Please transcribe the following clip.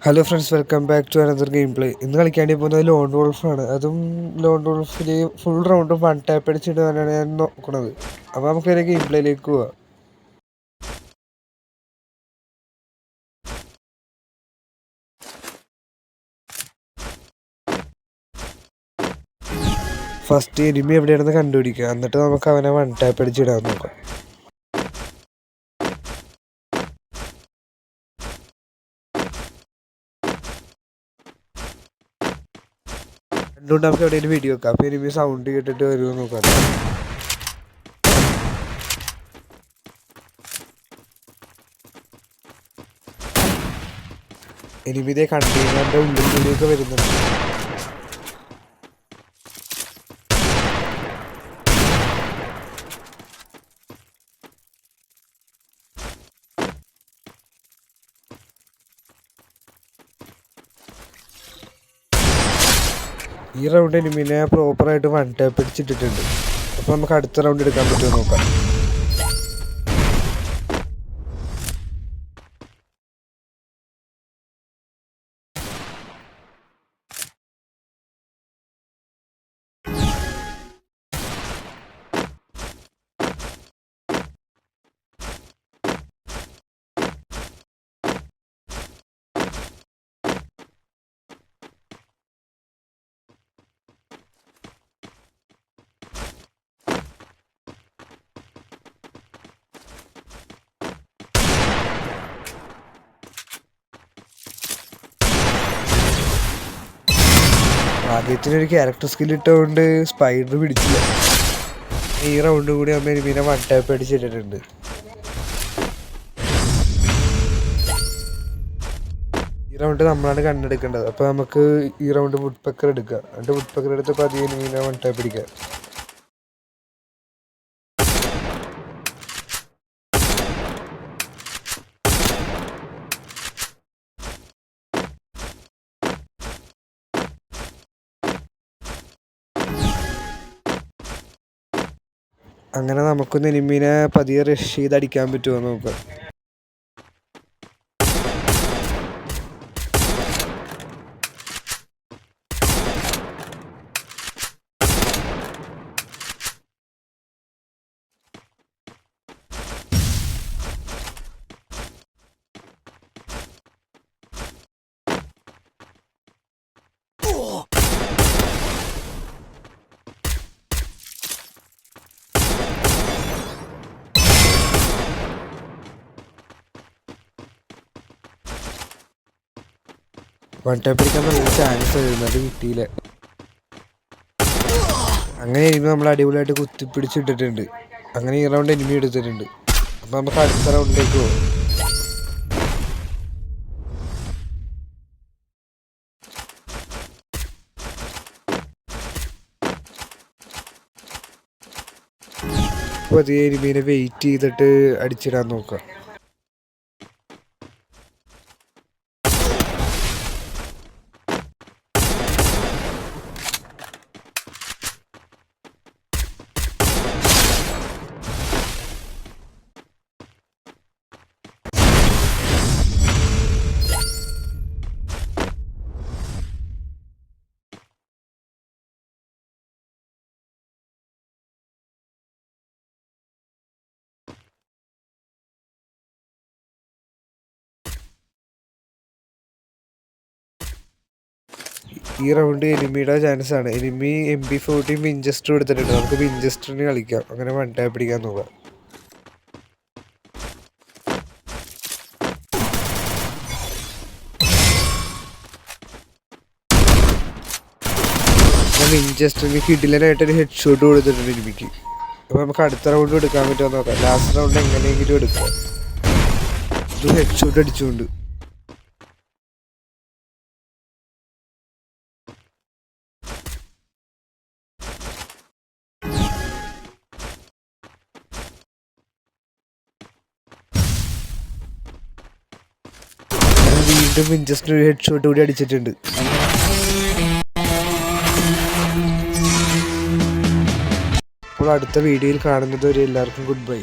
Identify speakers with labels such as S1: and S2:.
S1: Hello friends, welcome back to another game play. ഇന്ന് കളിക്കേണ്ടി പോകുന്നത് ലോൺ വോൾഫാണ്. അതും ലോൺ വോൾഫിൽ ഫുൾ റൗണ്ട് വൺ ടാപ്പ് അടിച്ചിട്ടാണ് ഞാൻ നോക്കുന്നത്. അപ്പോൾ നമുക്ക് ഒരു ഗെയിം പ്ലേയിലേക്ക് പോവാം. ഫസ്റ്റ് എനിമി എവിടെയാണെന്ന് കണ്ടുപിടിക്കുക, എന്നിട്ട് നമുക്ക് അവനെ വൺ ടാപ്പ് അടിച്ചിടാൻ നോക്കാം. രണ്ടുകൊണ്ട് നമുക്ക് എവിടെയെങ്കിലും വീഡിയോ വെക്കാം. അപ്പോൾ എനിമി സൗണ്ട് കേട്ടിട്ട് വരുമെന്ന് നോക്കാം. എനിമി ഇതേ കണ്ടെയ്നറിൻ്റെ ഉള്ളിലേക്ക് വരുന്നുണ്ട്. ഈ റൗണ്ട് എനിമിനെ പ്രോപ്പറായിട്ട് വൺ ടാപ്പ് അടിച്ചിട്ടിട്ടുണ്ട്. അപ്പോൾ നമുക്ക് അടുത്ത റൗണ്ട് എടുക്കാൻ പറ്റുമോ നോക്കാം. ആദ്യത്തിനൊരു ക്യാരക്ടർ സ്കിൽ ഇട്ടുകൊണ്ട് സ്പൈഡർ പിടിച്ചില്ല. ഈ റൗണ്ട് കൂടി നമ്മൾ എനിമീനെ വൺ ടാപ്പ് അടിച്ചിട്ടുണ്ട്. ഈ റൗണ്ട് നമ്മളാണ് കണ്ണെടുക്കേണ്ടത്. അപ്പോൾ നമുക്ക് ഈ റൗണ്ട് വുഡ് പെക്കർ എടുക്കുക. എന്നിട്ട് വുഡ് പെക്കർ എടുത്ത് പതിയെ എനിമീനെ വൺ ടാപ്പ് അടിക്കുക. അങ്ങനെ നമുക്കൊന്ന് എനിമീനെ പതിയെ റഷ് ചെയ്ത് അടിക്കാൻ പറ്റുമോ നോക്കാം. വൺ ടാപ്പ് അടിക്കാൻ നല്ല ചാൻസ് ആയിരുന്നു, അത് കിട്ടിയില്ല. അങ്ങനെ എനിമി നമ്മൾ അടിപൊളിയായിട്ട് കുത്തിപ്പിടിച്ചിട്ടിട്ടുണ്ട്. അങ്ങനെ ഈ റൗണ്ട് എനിമി എടുത്തിട്ടുണ്ട്. അപ്പോൾ നമുക്ക് അടുത്ത റൗണ്ടിലേക്ക് പോകും. അപ്പോൾ അതേ എനിമീനെ വെയിറ്റ് ചെയ്തിട്ട് അടിച്ചിടാൻ നോക്കാം. ഈ റൗണ്ട് എനിമിയുടെ ചാൻസ് ആണ്. എനിമി MP40 വിഞ്ചസ്റ്റർ എടുത്തിട്ടുണ്ട്. നമുക്ക് വിഞ്ചസ്റ്ററിന് കളിക്കാം. അങ്ങനെ വൺ ടാപ്പ് പിടിക്കാൻ നോക്കാം. വിഞ്ചസ്റ്ററിന് കിഡിലനായിട്ടൊരു ഹെഡ് ഷോട്ട് കൊടുത്തിട്ടുണ്ട് എനിമിക്ക്. അപ്പോൾ നമുക്ക് അടുത്ത റൗണ്ട് എടുക്കാൻ പറ്റുമോ നോക്കാം. ലാസ്റ്റ് റൗണ്ട് എങ്ങനെയെങ്കിലും എടുക്കാം. ഒരു ഹെഡ് ഷോട്ട് അടിച്ചുകൊണ്ട് വീണ്ടും വിഞ്ചസ്റ്റർ ഒരു ഹെഡ് ഷോട്ട് കൂടി അടിച്ചിട്ടുണ്ട്. അപ്പോൾ അടുത്ത വീഡിയോയിൽ കാണുന്നത് വരെ എല്ലാവർക്കും ഗുഡ് ബൈ.